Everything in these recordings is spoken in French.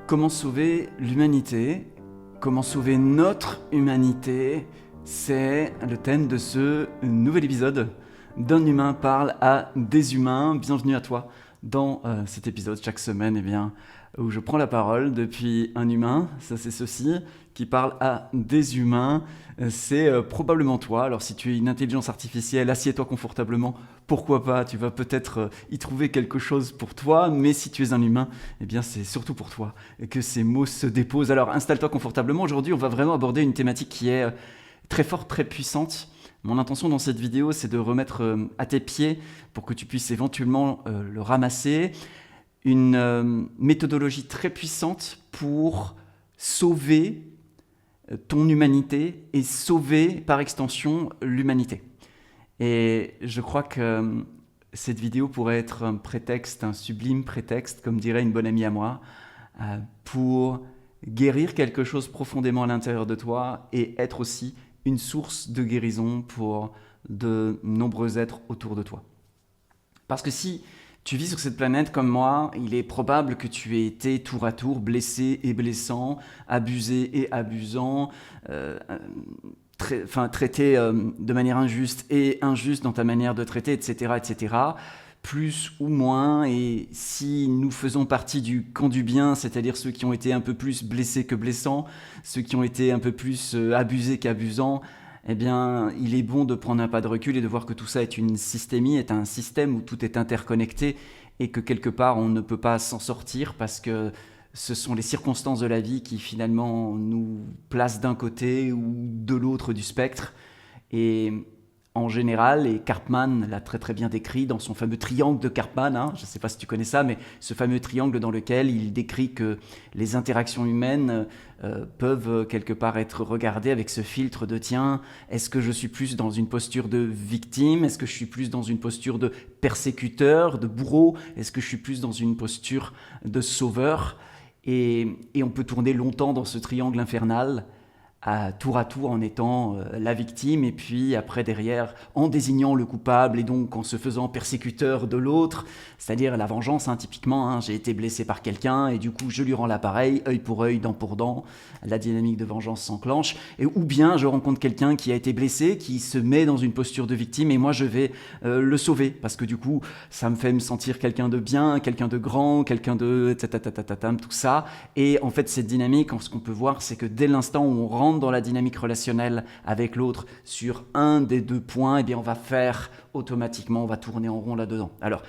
Comment sauver l'humanité? Comment sauver notre humanité? C'est le thème de ce nouvel épisode d'Un humain parle à des humains. Bienvenue à toi dans cet épisode chaque semaine où je prends la parole depuis un humain, ça c'est ceci, qui parle à des humains. C'est probablement toi. Alors si tu es une intelligence artificielle, assieds-toi confortablement, pourquoi pas, tu vas peut-être y trouver quelque chose pour toi, mais si tu es un humain, eh bien c'est surtout pour toi que ces mots se déposent. Alors installe-toi confortablement. Aujourd'hui, on va vraiment aborder une thématique qui est très forte, très puissante. Mon intention dans cette vidéo, c'est de remettre à tes pieds, pour que tu puisses éventuellement le ramasser, une méthodologie très puissante pour sauver ton humanité et sauver par extension l'humanité. Et je crois que cette vidéo pourrait être un prétexte, un sublime prétexte, comme dirait une bonne amie à moi, pour guérir quelque chose profondément à l'intérieur de toi et être aussi une source de guérison pour de nombreux êtres autour de toi. Parce que si tu vis sur cette planète comme moi, il est probable que tu aies été tour à tour blessé et blessant, abusé et abusant, traité de manière injuste et injuste dans ta manière de traiter, etc., etc., plus ou moins. Et si nous faisons partie du camp du bien, c'est-à-dire ceux qui ont été un peu plus blessés que blessants, ceux qui ont été un peu plus abusés qu'abusants, eh bien, il est bon de prendre un pas de recul et de voir que tout ça est une systémie, est un système où tout est interconnecté et que quelque part on ne peut pas s'en sortir parce que ce sont les circonstances de la vie qui finalement nous placent d'un côté ou de l'autre du spectre. Et en général, et Karpman l'a très très bien décrit dans son fameux triangle de Karpman, je ne sais pas si tu connais ça, mais ce fameux triangle dans lequel il décrit que les interactions humaines peuvent quelque part être regardées avec ce filtre de tiens, est-ce que je suis plus dans une posture de victime? Est-ce que je suis plus dans une posture de persécuteur, de bourreau? Est-ce que je suis plus dans une posture de sauveur? Et on peut tourner longtemps dans ce triangle infernal, à tour en étant la victime et puis après derrière en désignant le coupable et donc en se faisant persécuteur de l'autre, c'est-à-dire la vengeance typiquement, j'ai été blessé par quelqu'un et du coup je lui rends l'appareil, œil pour œil, dent pour dent, la dynamique de vengeance s'enclenche, et ou bien je rencontre quelqu'un qui a été blessé, qui se met dans une posture de victime et moi je vais le sauver parce que du coup ça me fait me sentir quelqu'un de bien, quelqu'un de grand, quelqu'un de tout ça. Et en fait cette dynamique, ce qu'on peut voir, c'est que dès l'instant où on rentre dans la dynamique relationnelle avec l'autre sur un des deux points, eh bien on va faire automatiquement, on va tourner en rond là-dedans. Alors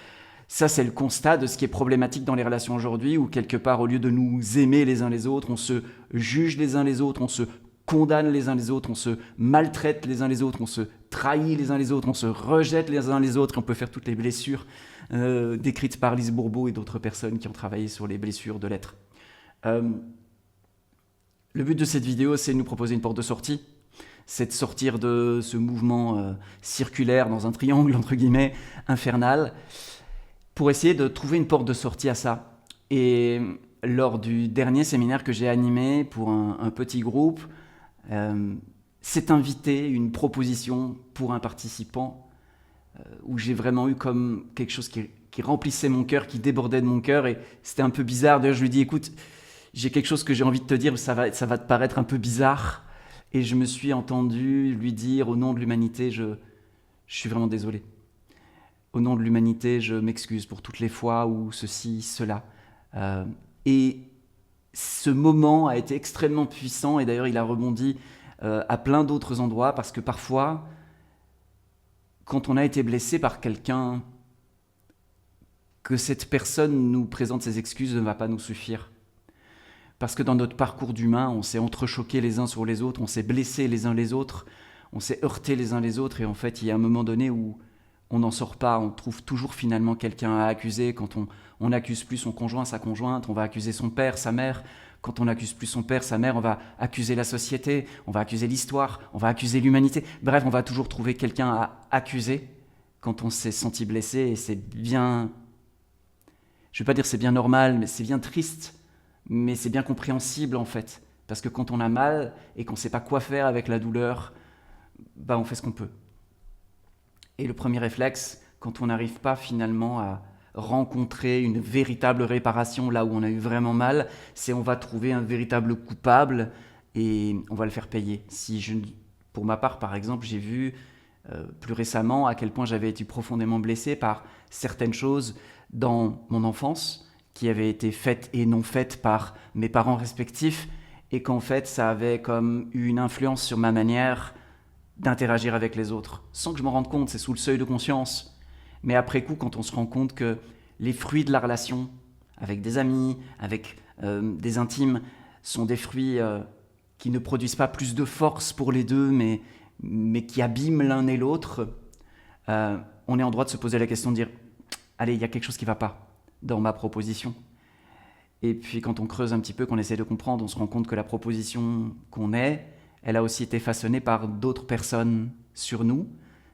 ça c'est le constat de ce qui est problématique dans les relations aujourd'hui, où quelque part au lieu de nous aimer les uns les autres, on se juge les uns les autres, on se condamne les uns les autres, on se maltraite les uns les autres, on se trahit les uns les autres, on se rejette les uns les autres, et on peut faire toutes les blessures décrites par Lise Bourbeau et d'autres personnes qui ont travaillé sur les blessures de l'être. Le but de cette vidéo, c'est de nous proposer une porte de sortie. C'est de sortir de ce mouvement circulaire dans un triangle, entre guillemets, infernal, pour essayer de trouver une porte de sortie à ça. Et lors du dernier séminaire que j'ai animé pour un petit groupe, s'est invité une proposition pour un participant où j'ai vraiment eu comme quelque chose qui remplissait mon cœur, qui débordait de mon cœur, et c'était un peu bizarre. D'ailleurs, je lui dis, écoute, j'ai quelque chose que j'ai envie de te dire, ça va te paraître un peu bizarre. Et je me suis entendu lui dire, au nom de l'humanité, je suis vraiment désolé. Au nom de l'humanité, je m'excuse pour toutes les fois où ceci, cela. Et ce moment a été extrêmement puissant, et d'ailleurs il a rebondi à plein d'autres endroits, parce que parfois, quand on a été blessé par quelqu'un, que cette personne nous présente ses excuses ne va pas nous suffire. Parce que dans notre parcours d'humain, on s'est entrechoqués les uns sur les autres, on s'est blessés les uns les autres, on s'est heurtés les uns les autres, et en fait, il y a un moment donné où on n'en sort pas, on trouve toujours finalement quelqu'un à accuser. Quand on n'accuse plus son conjoint, sa conjointe, on va accuser son père, sa mère. Quand on n'accuse plus son père, sa mère, on va accuser la société, on va accuser l'histoire, on va accuser l'humanité. Bref, on va toujours trouver quelqu'un à accuser quand on s'est senti blessé, et c'est bien... Je ne vais pas dire c'est bien normal, mais c'est bien triste. Mais c'est bien compréhensible en fait, parce que quand on a mal et qu'on ne sait pas quoi faire avec la douleur, on fait ce qu'on peut. Et le premier réflexe, quand on n'arrive pas finalement rencontrer une véritable réparation là où on a eu vraiment mal, c'est on va trouver un véritable coupable et on va le faire payer. Pour ma part, par exemple, j'ai vu plus récemment à quel point j'avais été profondément blessé par certaines choses dans mon enfance qui avaient été faites et non faites par mes parents respectifs et qu'en fait ça avait comme eu une influence sur ma manière d'interagir avec les autres, sans que je m'en rende compte, c'est sous le seuil de conscience. Mais après coup, quand on se rend compte que les fruits de la relation, avec des amis, avec des intimes, sont des fruits qui ne produisent pas plus de force pour les deux, mais qui abîment l'un et l'autre, on est en droit de se poser la question de dire « Allez, il y a quelque chose qui ne va pas dans ma proposition ». Et puis quand on creuse un petit peu, qu'on essaie de comprendre, on se rend compte que la proposition qu'on est, elle a aussi été façonnée par d'autres personnes sur nous.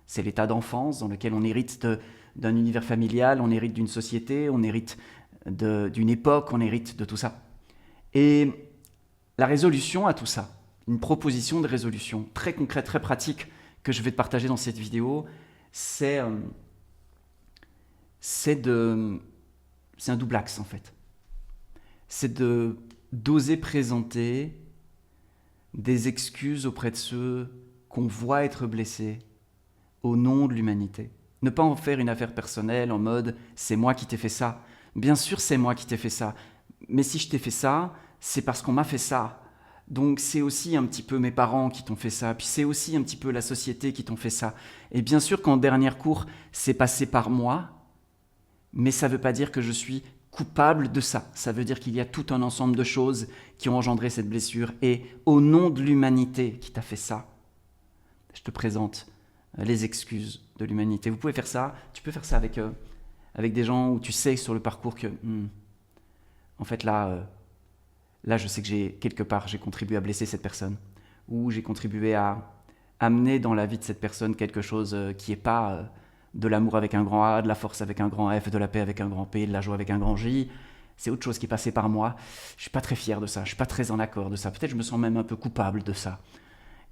C'est l'état d'enfance dans lequel on hérite d'un univers familial, on hérite d'une société, on hérite d'une époque, on hérite de tout ça. Et la résolution à tout ça, une proposition de résolution très concrète, très pratique que je vais te partager dans cette vidéo, c'est un double axe en fait. C'est d'oser présenter des excuses auprès de ceux qu'on voit être blessés au nom de l'humanité. Ne pas en faire une affaire personnelle en mode « c'est moi qui t'ai fait ça ». Bien sûr, c'est moi qui t'ai fait ça. Mais si je t'ai fait ça, c'est parce qu'on m'a fait ça. Donc c'est aussi un petit peu mes parents qui t'ont fait ça, puis c'est aussi un petit peu la société qui t'ont fait ça. Et bien sûr qu'en dernière cour, c'est passé par moi, mais ça ne veut pas dire que je suis coupable de ça. Ça veut dire qu'il y a tout un ensemble de choses qui ont engendré cette blessure. Et au nom de l'humanité qui t'a fait ça, je te présente les excuses de l'humanité. Vous pouvez faire ça, tu peux faire ça avec des gens où tu sais sur le parcours que, en fait là je sais que quelque part j'ai contribué à blesser cette personne, ou j'ai contribué à amener dans la vie de cette personne quelque chose qui n'est pas de l'amour avec un grand A, de la force avec un grand F, de la paix avec un grand P, de la joie avec un grand J. C'est autre chose qui est passé par moi. Je suis pas très fier de ça, je suis pas très en accord de ça. Peut-être je me sens même un peu coupable de ça.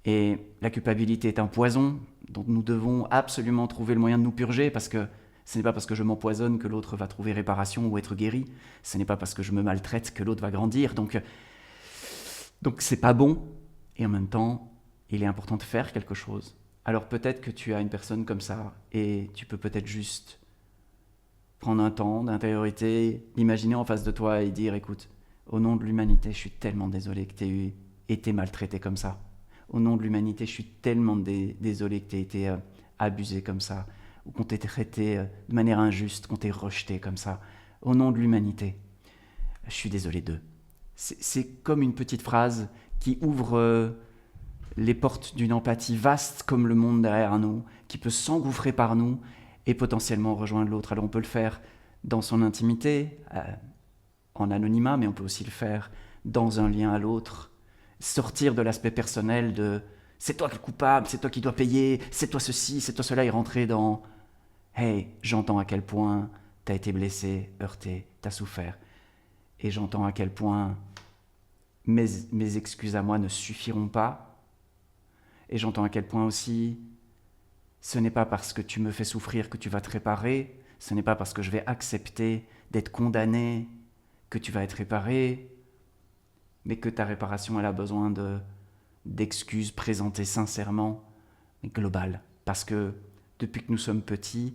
Et la culpabilité est un poison dont nous devons absolument trouver le moyen de nous purger, parce que ce n'est pas parce que je m'empoisonne que l'autre va trouver réparation ou être guéri. Ce n'est pas parce que je me maltraite que l'autre va grandir. Donc c'est pas bon. Et en même temps, il est important de faire quelque chose. Alors peut-être que tu as une personne comme ça et tu peux peut-être juste prendre un temps d'intériorité, l'imaginer en face de toi et dire « Écoute, au nom de l'humanité, je suis tellement désolé que tu aies été maltraité comme ça. Au nom de l'humanité, je suis tellement désolé que tu aies été abusé comme ça, ou qu'on t'ait traité de manière injuste, qu'on t'ait rejeté comme ça. Au nom de l'humanité, je suis désolé d'eux. » C'est comme une petite phrase qui ouvre les portes d'une empathie vaste comme le monde derrière nous, qui peut s'engouffrer par nous et potentiellement rejoindre l'autre. Alors on peut le faire dans son intimité, en anonymat, mais on peut aussi le faire dans un lien à l'autre, sortir de l'aspect personnel de « c'est toi le coupable, c'est toi qui dois payer, c'est toi ceci, c'est toi cela » et rentrer dans « hey, j'entends à quel point t'as été blessé, heurté, t'as souffert, et j'entends à quel point mes excuses à moi ne suffiront pas. Et j'entends à quel point aussi, ce n'est pas parce que tu me fais souffrir que tu vas te réparer, ce n'est pas parce que je vais accepter d'être condamné que tu vas être réparé, mais que ta réparation, elle a besoin d'excuses présentées sincèrement, mais globales. Parce que depuis que nous sommes petits,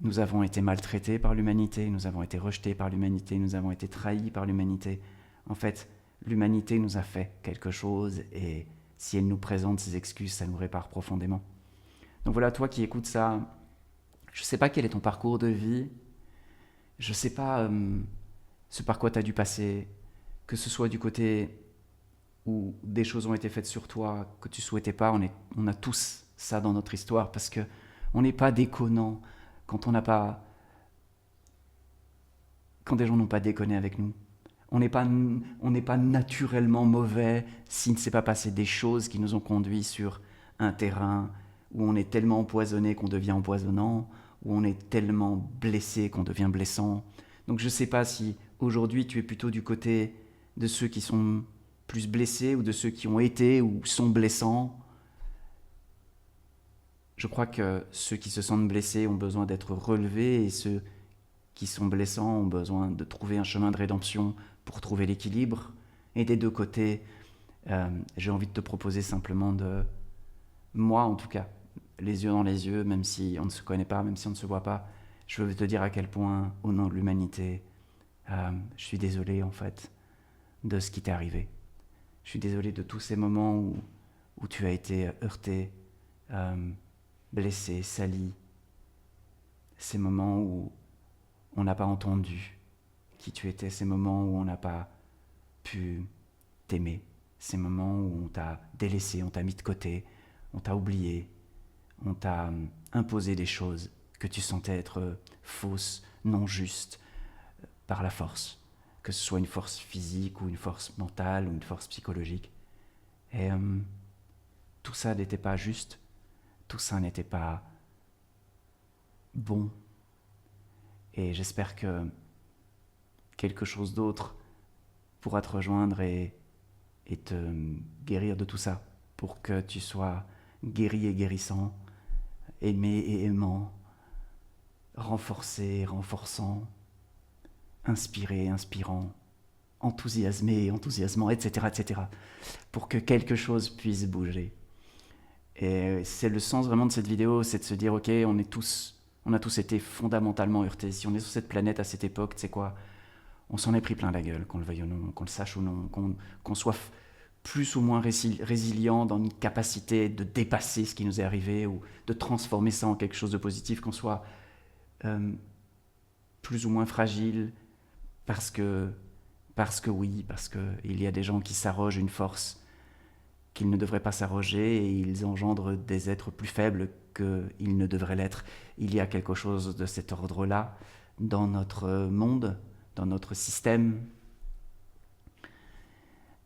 nous avons été maltraités par l'humanité, nous avons été rejetés par l'humanité, nous avons été trahis par l'humanité. En fait, l'humanité nous a fait quelque chose et si elle nous présente ses excuses, ça nous répare profondément. Donc voilà, toi qui écoutes ça, je ne sais pas quel est ton parcours de vie, je ne sais pas ce par quoi tu as dû passer, que ce soit du côté où des choses ont été faites sur toi que tu ne souhaitais pas, on a tous ça dans notre histoire, parce qu'on n'est pas déconnant quand des gens n'ont pas déconné avec nous. On n'est pas naturellement mauvais s'il ne s'est pas passé des choses qui nous ont conduits sur un terrain où on est tellement empoisonné qu'on devient empoisonnant, où on est tellement blessé qu'on devient blessant. Donc je ne sais pas si aujourd'hui tu es plutôt du côté de ceux qui sont plus blessés ou de ceux qui ont été ou sont blessants. Je crois que ceux qui se sentent blessés ont besoin d'être relevés et ceux qui sont blessants ont besoin de trouver un chemin de rédemption pour trouver l'équilibre. Et des deux côtés, j'ai envie de te proposer simplement moi en tout cas, les yeux dans les yeux, même si on ne se connaît pas, même si on ne se voit pas, je veux te dire à quel point, au nom de l'humanité, je suis désolé en fait de ce qui t'est arrivé. Je suis désolé de tous ces moments où tu as été heurté, blessé, sali. Ces moments où on n'a pas entendu qui tu étais, ces moments où on n'a pas pu t'aimer, ces moments où on t'a délaissé, on t'a mis de côté, on t'a oublié, on t'a imposé des choses que tu sentais être fausses, non justes, par la force, que ce soit une force physique ou une force mentale ou une force psychologique. Et tout ça n'était pas juste, tout ça n'était pas bon. Et j'espère que quelque chose d'autre pourra te rejoindre et te guérir de tout ça, pour que tu sois guéri et guérissant, aimé et aimant, renforcé, renforçant, inspiré, inspirant, enthousiasmé, enthousiasmant, etc., etc., pour que quelque chose puisse bouger. Et c'est le sens vraiment de cette vidéo, c'est de se dire, ok, on a tous été fondamentalement heurtés. Si on est sur cette planète à cette époque, tu sais quoi, on s'en est pris plein la gueule, qu'on le veuille ou non, qu'on le sache ou non, qu'on soit plus ou moins résilient dans une capacité de dépasser ce qui nous est arrivé ou de transformer ça en quelque chose de positif, qu'on soit plus ou moins fragile parce que oui, parce qu'il y a des gens qui s'arrogent une force qu'ils ne devraient pas s'arroger et ils engendrent des êtres plus faibles qu'ils ne devraient l'être. Il y a quelque chose de cet ordre-là dans notre monde, dans notre système.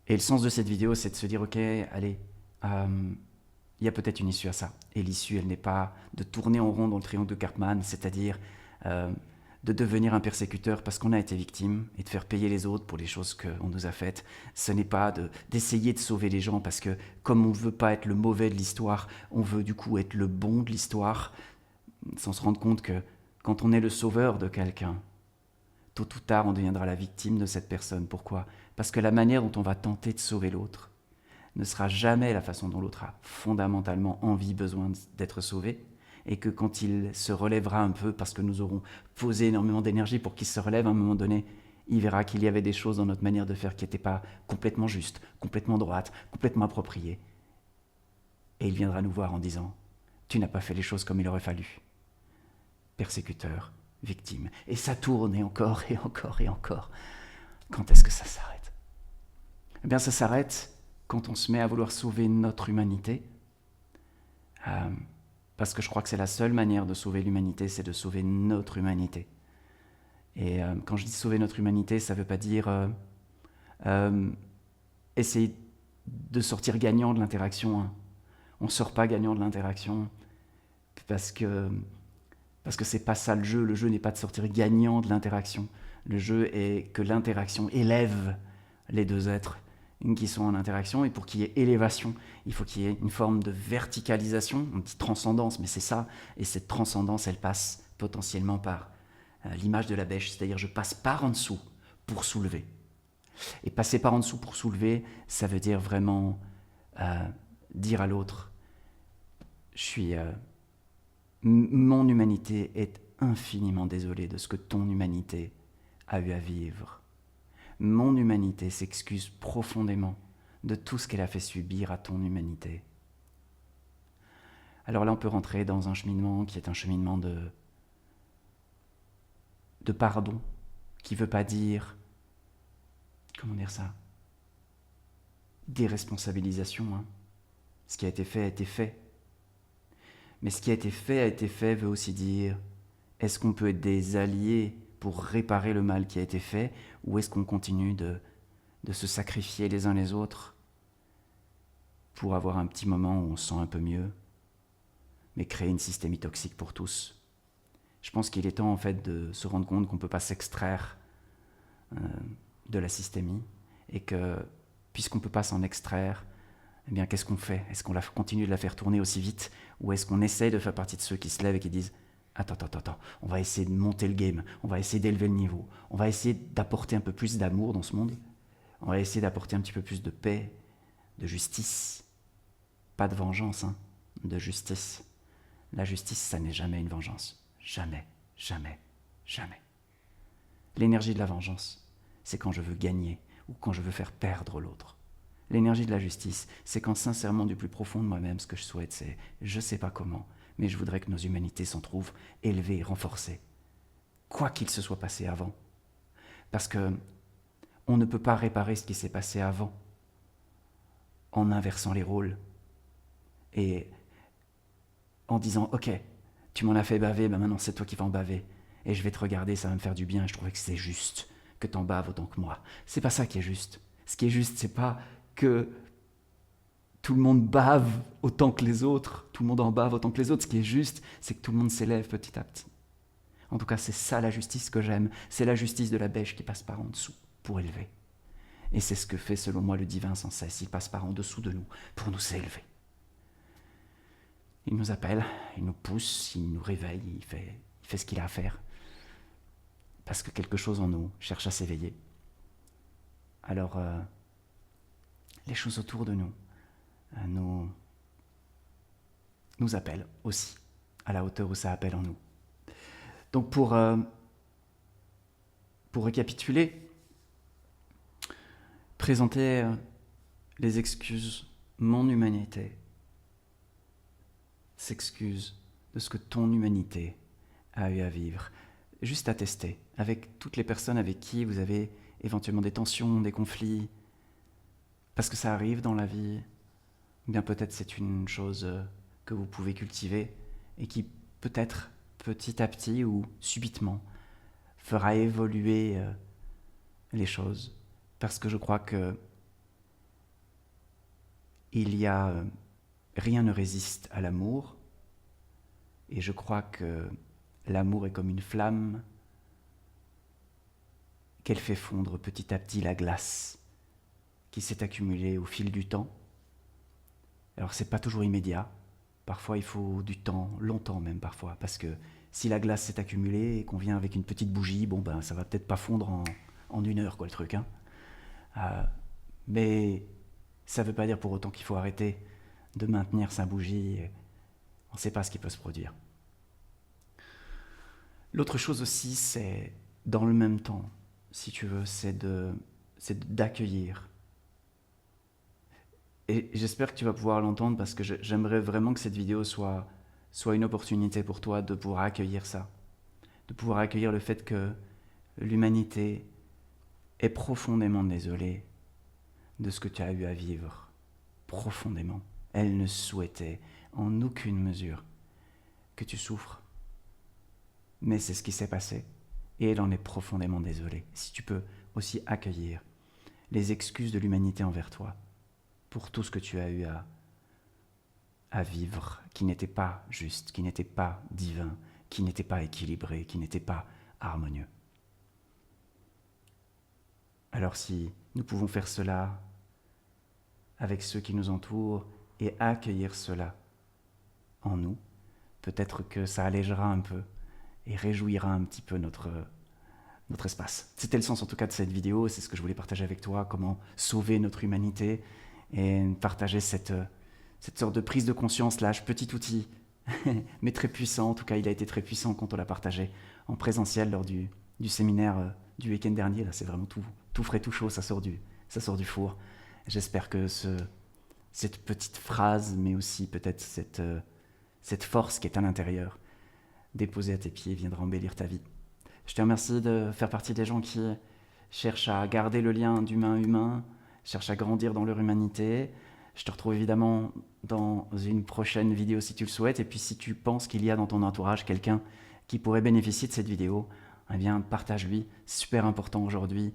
Et le sens de cette vidéo, c'est de se dire, ok, allez, il y a peut-être une issue à ça. Et l'issue, elle n'est pas de tourner en rond dans le triangle de Karpman, c'est-à-dire de devenir un persécuteur parce qu'on a été victime et de faire payer les autres pour les choses qu'on nous a faites. Ce n'est pas d'essayer de sauver les gens parce que comme on ne veut pas être le mauvais de l'histoire, on veut du coup être le bon de l'histoire, sans se rendre compte que quand on est le sauveur de quelqu'un, tôt ou tard, on deviendra la victime de cette personne. Pourquoi ? Parce que la manière dont on va tenter de sauver l'autre ne sera jamais la façon dont l'autre a fondamentalement envie, besoin d'être sauvé, et que quand il se relèvera un peu, parce que nous aurons posé énormément d'énergie pour qu'il se relève à un moment donné, il verra qu'il y avait des choses dans notre manière de faire qui n'étaient pas complètement justes, complètement droites, complètement appropriées. Et il viendra nous voir en disant « Tu n'as pas fait les choses comme il aurait fallu. » Persécuteur, victime. Et ça tourne et encore et encore et encore. Quand est-ce que ça s'arrête ? Eh bien, ça s'arrête quand on se met à vouloir sauver notre humanité. Parce que je crois que c'est la seule manière de sauver l'humanité, c'est de sauver notre humanité. Et quand je dis sauver notre humanité, ça ne veut pas dire essayer de sortir gagnant de l'interaction. Hein. On ne sort pas gagnant de l'interaction parce que c'est pas ça le jeu. Le jeu n'est pas de sortir gagnant de l'interaction. Le jeu est que l'interaction élève les deux êtres qui sont en interaction, et pour qu'il y ait élévation, il faut qu'il y ait une forme de verticalisation, on dit transcendance, mais c'est ça, et cette transcendance, elle passe potentiellement par l'image de la bêche, c'est-à-dire je passe par en dessous pour soulever. Et passer par en dessous pour soulever, ça veut dire vraiment dire à l'autre, mon humanité est infiniment désolée de ce que ton humanité a eu à vivre. Mon humanité s'excuse profondément de tout ce qu'elle a fait subir à ton humanité. Alors là, on peut rentrer dans un cheminement qui est un cheminement de pardon, qui ne veut pas dire, comment dire ça, déresponsabilisation. Hein. Ce qui a été fait a été fait. Mais ce qui a été fait veut aussi dire, est-ce qu'on peut être des alliés pour réparer le mal qui a été fait, ou est-ce qu'on continue de se sacrifier les uns les autres pour avoir un petit moment où on se sent un peu mieux, mais créer une systémie toxique pour tous. Je pense qu'il est temps en fait de se rendre compte qu'on ne peut pas s'extraire de la systémie, et que puisqu'on ne peut pas s'en extraire, eh bien qu'est-ce qu'on fait ? Est-ce qu'on continue de la faire tourner aussi vite, ou est-ce qu'on essaie de faire partie de ceux qui se lèvent et qui disent Attends, on va essayer de monter le game, on va essayer d'élever le niveau, on va essayer d'apporter un peu plus d'amour dans ce monde, on va essayer d'apporter un petit peu plus de paix, de justice, pas de vengeance, hein, de justice. La justice, ça n'est jamais une vengeance, jamais, jamais, jamais. L'énergie de la vengeance, c'est quand je veux gagner ou quand je veux faire perdre l'autre. L'énergie de la justice, c'est quand sincèrement du plus profond de moi-même, ce que je souhaite, c'est, je sais pas comment, mais je voudrais que nos humanités s'en trouvent élevées, renforcées, quoi qu'il se soit passé avant. Parce que on ne peut pas réparer ce qui s'est passé avant en inversant les rôles et en disant « Ok, tu m'en as fait baver, ben maintenant c'est toi qui vas en baver. Et je vais te regarder, ça va me faire du bien, et je trouvais que c'est juste que t'en baves autant que moi. » C'est pas ça qui est juste. Ce qui est juste, c'est pas que tout le monde bave autant que les autres, tout le monde en bave autant que les autres. Ce qui est juste, c'est que tout le monde s'élève petit à petit. En tout cas, c'est ça la justice que j'aime. C'est la justice de la bêche qui passe par en dessous pour élever. Et c'est ce que fait, selon moi, le divin sans cesse. Il passe par en dessous de nous pour nous élever. Il nous appelle, il nous pousse, il nous réveille, il fait ce qu'il a à faire. Parce que quelque chose en nous cherche à s'éveiller. Alors, les choses autour de nous nous appellent aussi, à la hauteur où ça appelle en nous. Donc pour récapituler, présenter les excuses, mon humanité s'excuse de ce que ton humanité a eu à vivre. Juste à tester, avec toutes les personnes avec qui vous avez éventuellement des tensions, des conflits, parce que ça arrive dans la vie, bien peut-être c'est une chose que vous pouvez cultiver et qui peut-être petit à petit ou subitement fera évoluer les choses, parce que je crois que rien ne résiste à l'amour, et je crois que l'amour est comme une flamme qu'elle fait fondre petit à petit la glace qui s'est accumulée au fil du temps. Alors c'est pas toujours immédiat, parfois il faut du temps, longtemps même parfois, parce que si la glace s'est accumulée et qu'on vient avec une petite bougie, bon ben ça va peut-être pas fondre en 1 heure quoi le truc, hein. Mais ça veut pas dire pour autant qu'il faut arrêter de maintenir sa bougie, on sait pas ce qui peut se produire. L'autre chose aussi, c'est dans le même temps, si tu veux, c'est d'accueillir. Et j'espère que tu vas pouvoir l'entendre parce que j'aimerais vraiment que cette vidéo soit une opportunité pour toi de pouvoir accueillir ça. De pouvoir accueillir le fait que l'humanité est profondément désolée de ce que tu as eu à vivre. Profondément. Elle ne souhaitait en aucune mesure que tu souffres. Mais c'est ce qui s'est passé. Et elle en est profondément désolée. Si tu peux aussi accueillir les excuses de l'humanité envers toi pour tout ce que tu as eu à vivre, qui n'était pas juste, qui n'était pas divin, qui n'était pas équilibré, qui n'était pas harmonieux. Alors si nous pouvons faire cela avec ceux qui nous entourent et accueillir cela en nous, peut-être que ça allégera un peu et réjouira un petit peu notre espace. C'était le sens en tout cas de cette vidéo, c'est ce que je voulais partager avec toi, comment sauver notre humanité et partager cette sorte de prise de conscience, là, petit outil, mais très puissant. En tout cas, il a été très puissant quand on l'a partagé en présentiel lors du séminaire du week-end dernier. Là, c'est vraiment tout frais, tout chaud, ça sort du four. J'espère que cette petite phrase, mais aussi peut-être cette force qui est à l'intérieur, déposée à tes pieds, viendra embellir ta vie. Je te remercie de faire partie des gens qui cherchent à garder le lien d'humain à humain, cherchent à grandir dans leur humanité. Je te retrouve évidemment dans une prochaine vidéo si tu le souhaites. Et puis si tu penses qu'il y a dans ton entourage quelqu'un qui pourrait bénéficier de cette vidéo, eh bien partage-lui. C'est super important aujourd'hui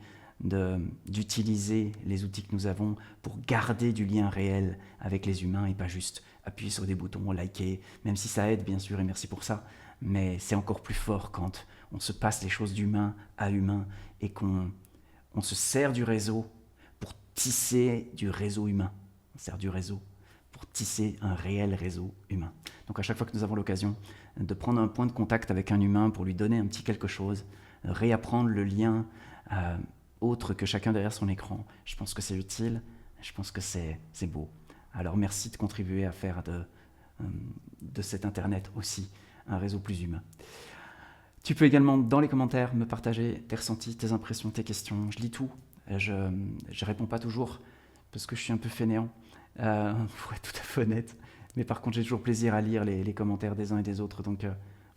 d'utiliser les outils que nous avons pour garder du lien réel avec les humains et pas juste appuyer sur des boutons, liker, même si ça aide bien sûr et merci pour ça. Mais c'est encore plus fort quand on se passe les choses d'humain à humain et qu'on se sert du réseau pour tisser du réseau humain. On sert du réseau pour tisser un réel réseau humain. Donc à chaque fois que nous avons l'occasion de prendre un point de contact avec un humain pour lui donner un petit quelque chose, réapprendre le lien autre que chacun derrière son écran, je pense que c'est utile, je pense que c'est beau. Alors merci de contribuer à faire de cet Internet aussi un réseau plus humain. Tu peux également dans les commentaires me partager tes ressentis, tes impressions, tes questions. Je lis tout. Je ne réponds pas toujours parce que je suis un peu fainéant, pour être tout à fait honnête. Mais par contre, j'ai toujours plaisir à lire les commentaires des uns et des autres. Donc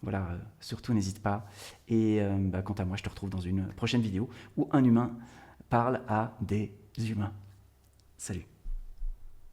voilà, surtout n'hésite pas. Et quant à moi, je te retrouve dans une prochaine vidéo où un humain parle à des humains. Salut.